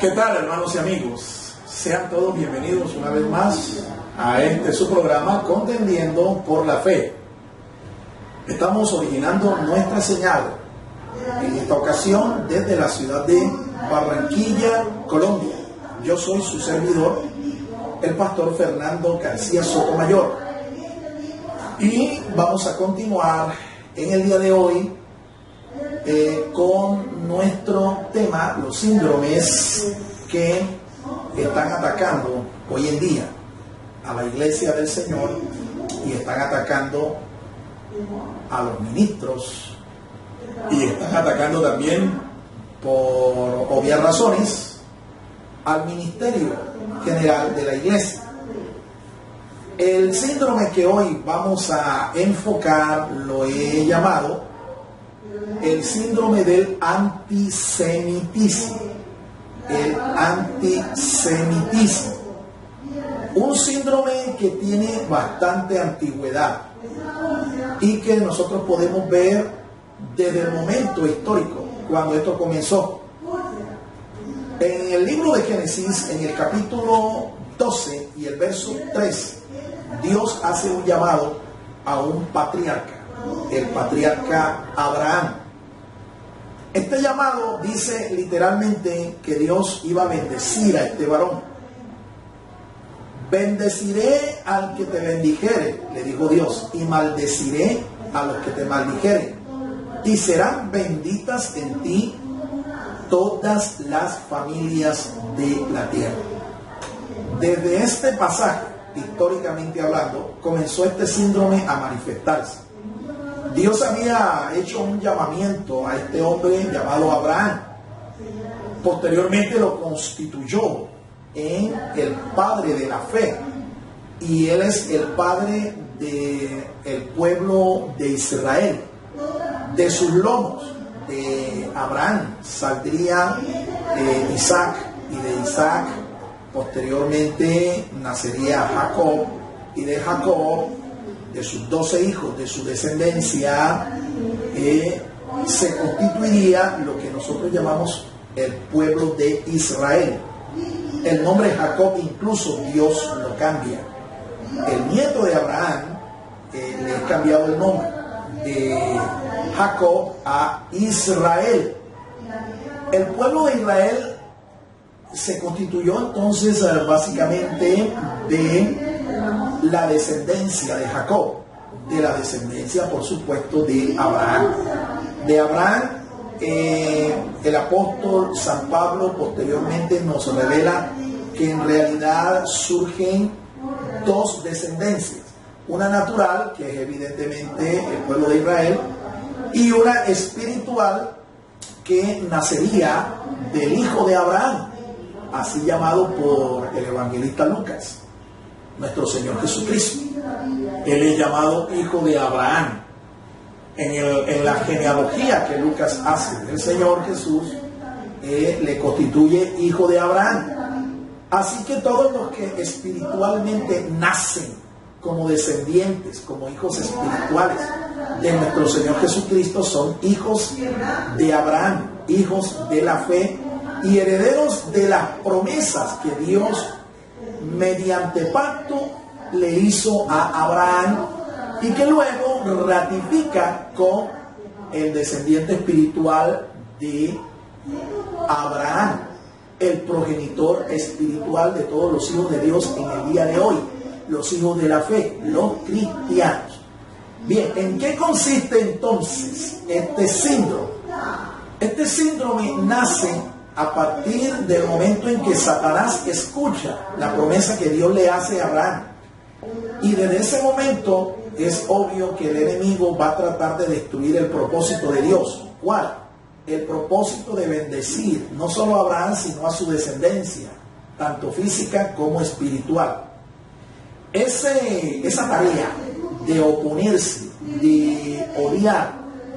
¿Qué tal, hermanos y amigos? Sean todos bienvenidos una vez más a su programa Contendiendo por la Fe. Estamos originando nuestra señal en esta ocasión desde la ciudad de Barranquilla, Colombia. Yo soy su servidor, el pastor Fernando García Sotomayor. Y vamos a continuar en el día de hoy con nuestro tema, los síndromes que están atacando hoy en día a la iglesia del Señor y están atacando a los ministros y están atacando también, por obvias razones, al ministerio general de la iglesia. El síndrome que hoy vamos a enfocar lo he llamado el síndrome del antisemitismo. El antisemitismo. Un síndrome que tiene bastante antigüedad y que nosotros podemos ver desde el momento histórico, cuando esto comenzó. En el libro de Génesis, en el capítulo 12 y el verso 3, Dios hace un llamado a un patriarca, el patriarca Abraham. Este llamado dice literalmente que Dios iba a bendecir a este varón. Bendeciré al que te bendijere, le dijo Dios, y maldeciré a los que te maldijeren. Y serán benditas en ti todas las familias de la tierra. Desde este pasaje, históricamente hablando, comenzó este síndrome a manifestarse. Dios había hecho un llamamiento a este hombre llamado Abraham. Posteriormente lo constituyó en el padre de la fe. Y él es el padre del pueblo de Israel. De sus lomos, de Abraham, saldría Isaac. Y de Isaac, posteriormente, nacería Jacob. Y de Jacob, de sus 12 hijos, de su descendencia, se constituiría lo que nosotros llamamos el pueblo de Israel. El nombre Jacob incluso Dios lo cambia. El nieto de Abraham le ha cambiado el nombre de Jacob a Israel. El pueblo de Israel se constituyó entonces básicamente de la descendencia de Jacob, de la descendencia, por supuesto, de Abraham. De Abraham, el apóstol San Pablo posteriormente nos revela que en realidad surgen dos descendencias. Una natural, que es evidentemente el pueblo de Israel, y una espiritual, que nacería del hijo de Abraham, así llamado por el evangelista Lucas, nuestro Señor Jesucristo. Él es llamado hijo de Abraham. En la genealogía que Lucas hace del Señor Jesús, le constituye hijo de Abraham. Así que todos los que espiritualmente nacen como descendientes, como hijos espirituales de nuestro Señor Jesucristo, son hijos de Abraham, hijos de la fe y herederos de las promesas que Dios mediante pacto le hizo a Abraham y que luego ratifica con el descendiente espiritual de Abraham, el progenitor espiritual de todos los hijos de Dios en el día de hoy, los hijos de la fe, los cristianos. Bien, ¿en qué consiste entonces este síndrome? Este síndrome nace a partir del momento en que Satanás escucha la promesa que Dios le hace a Abraham. Y desde ese momento es obvio que el enemigo va a tratar de destruir el propósito de Dios. ¿Cuál? El propósito de bendecir no solo a Abraham, sino a su descendencia, tanto física como espiritual. Esa tarea de oponerse, de odiar,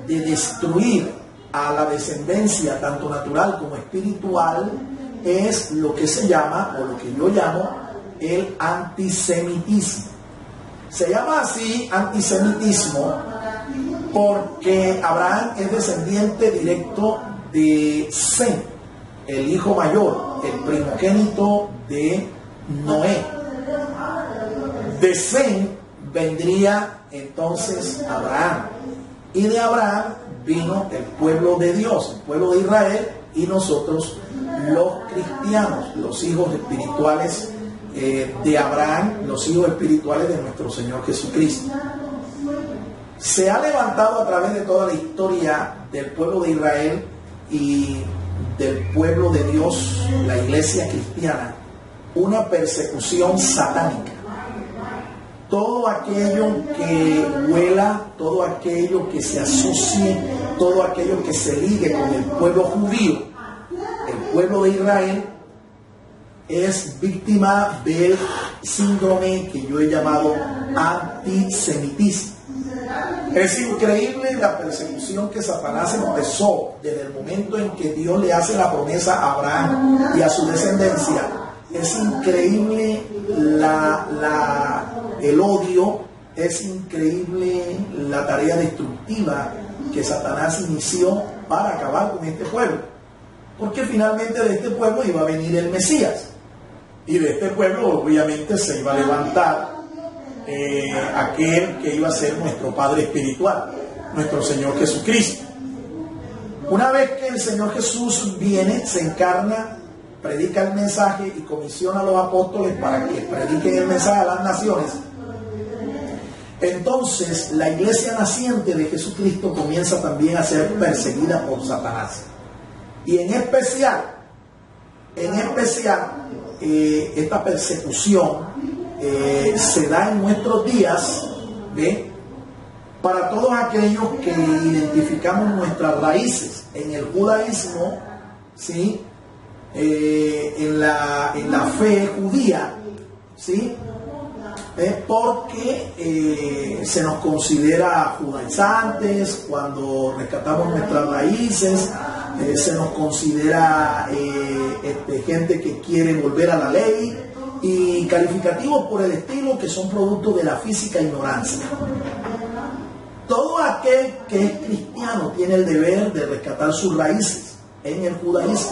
de destruir a la descendencia tanto natural como espiritual, es lo que se llama, o lo que yo llamo, el antisemitismo. Se llama así antisemitismo porque Abraham es descendiente directo de Sem, el hijo mayor, el primogénito de Noé. De Sem vendría entonces Abraham, y de Abraham vino el pueblo de Dios, el pueblo de Israel, y nosotros los cristianos, los hijos espirituales de Abraham, los hijos espirituales de nuestro Señor Jesucristo. Se ha levantado a través de toda la historia del pueblo de Israel y del pueblo de Dios, la iglesia cristiana, una persecución satánica. Todo aquello que huela, todo aquello que se asocie, todo aquello que se ligue con el pueblo judío, el pueblo de Israel, es víctima del síndrome que yo he llamado antisemitismo. Es increíble la persecución que Satanás empezó desde el momento en que Dios le hace la promesa a Abraham y a su descendencia. Es increíble el odio, es increíble la tarea destructiva que Satanás inició para acabar con este pueblo. Porque finalmente de este pueblo iba a venir el Mesías. Y de este pueblo obviamente se iba a levantar aquel que iba a ser nuestro Padre espiritual, nuestro Señor Jesucristo. Una vez que el Señor Jesús viene, se encarna, predica el mensaje y comisiona a los apóstoles para que prediquen el mensaje a las naciones. Entonces la iglesia naciente de Jesucristo comienza también a ser perseguida por Satanás. Y en especial esta persecución se da en nuestros días, ¿ve?, para todos aquellos que identificamos nuestras raíces en el judaísmo, ¿sí?, en la fe judía, ¿sí?, porque se nos considera judaizantes cuando rescatamos nuestras raíces. Se nos considera gente que quiere volver a la ley, y calificativos por el estilo que son producto de la física ignorancia. Todo aquel que es cristiano tiene el deber de rescatar sus raíces en el judaísmo,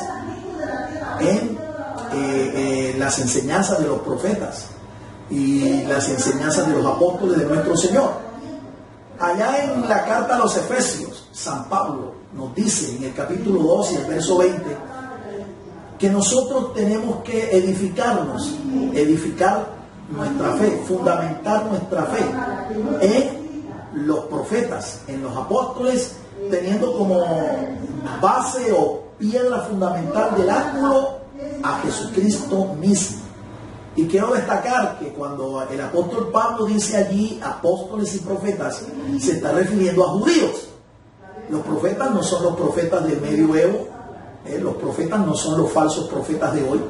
en las enseñanzas de los profetas y las enseñanzas de los apóstoles de nuestro Señor. Allá en la carta a los Efesios, San Pablo nos dice en el capítulo 2 y el verso 20 que nosotros tenemos que edificar nuestra fe, fundamentar nuestra fe en los profetas, en los apóstoles, teniendo como base o piedra fundamental del ángulo a Jesucristo mismo. Y quiero destacar que cuando el apóstol Pablo dice allí apóstoles y profetas, se está refiriendo a judíos. Los profetas no son los profetas del medioevo, los profetas no son los falsos profetas de hoy.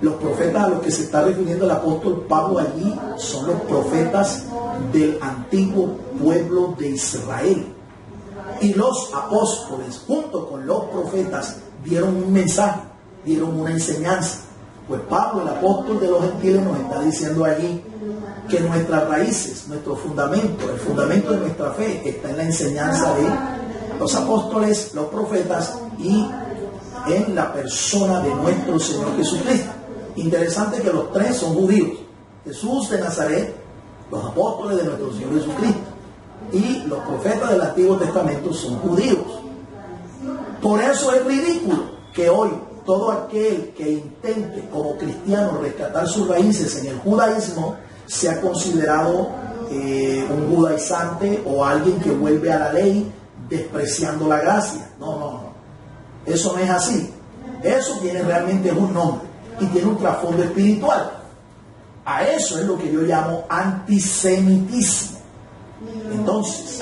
Los profetas a los que se está refiriendo el apóstol Pablo allí son los profetas del antiguo pueblo de Israel. Y los apóstoles, junto con los profetas, dieron un mensaje, dieron una enseñanza. Pues Pablo, el apóstol de los gentiles, nos está diciendo allí que nuestras raíces, nuestro fundamento, el fundamento de nuestra fe está en la enseñanza de los apóstoles, los profetas y en la persona de nuestro Señor Jesucristo. Interesante que los tres son judíos: Jesús de Nazaret, los apóstoles de nuestro Señor Jesucristo y los profetas del Antiguo Testamento son judíos. Por eso es ridículo que hoy todo aquel que intente como cristiano rescatar sus raíces en el judaísmo sea considerado un judaizante o alguien que vuelve a la ley despreciando la gracia. No. Eso no es así. Eso tiene realmente un nombre y tiene un trasfondo espiritual. A eso es lo que yo llamo antisemitismo. Entonces,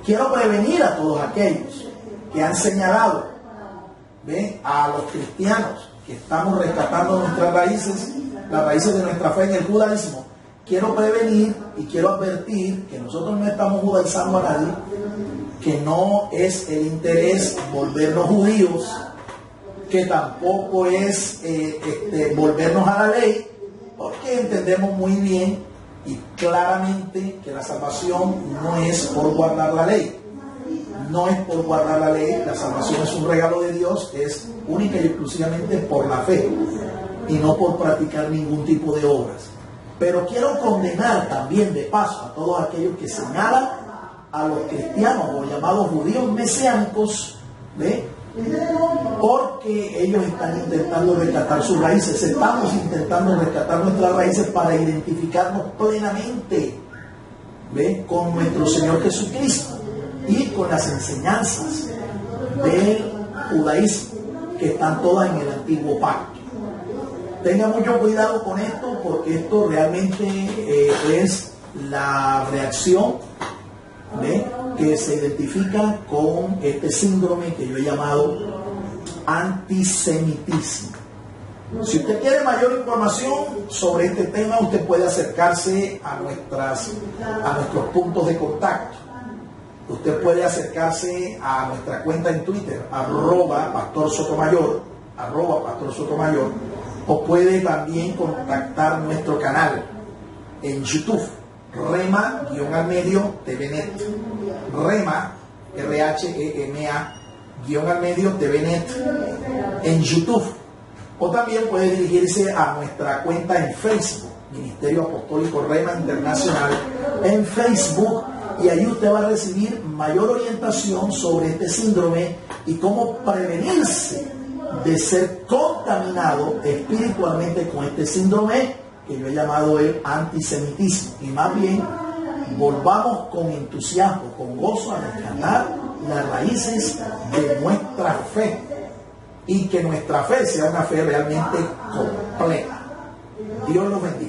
quiero prevenir a todos aquellos que han señalado, ¿ve?, a los cristianos que estamos rescatando nuestras raíces, las raíces de nuestra fe en el judaísmo. Quiero prevenir y quiero advertir que nosotros no estamos judaizando a nadie, que no es el interés volvernos judíos, que tampoco es volvernos a la ley, porque entendemos muy bien y claramente que la salvación no es por guardar la ley, no es por guardar la ley, la salvación es un regalo de Dios, es única y exclusivamente por la fe y no por practicar ningún tipo de obras. Pero quiero condenar también de paso a todos aquellos que señalan a los cristianos o llamados judíos mesiánicos, ¿ve? Porque ellos están intentando rescatar sus raíces. Estamos intentando rescatar nuestras raíces para identificarnos plenamente, ¿ve?, con nuestro Señor Jesucristo y con las enseñanzas del judaísmo que están todas en el antiguo pacto. Tenga mucho cuidado con esto, porque esto realmente es la reacción, ¿ve?, que se identifica con este síndrome que yo he llamado antisemitismo. Si usted quiere mayor información sobre este tema, usted puede acercarse a nuestros puntos de contacto. Usted puede acercarse a nuestra cuenta en Twitter, @Pastor Sotomayor, o puede también contactar nuestro canal en YouTube, Rema-al-medio TVNet, Rema, RHEMA-al-medio TVNet en YouTube. O también puede dirigirse a nuestra cuenta en Facebook, Ministerio Apostólico Rema Internacional, en Facebook, y ahí usted va a recibir mayor orientación sobre este síndrome y cómo prevenirse de ser contaminado espiritualmente con este síndrome que yo he llamado el antisemitismo. Y más bien, volvamos con entusiasmo, con gozo, a rescatar las raíces de nuestra fe, y que nuestra fe sea una fe realmente completa. Dios los bendiga.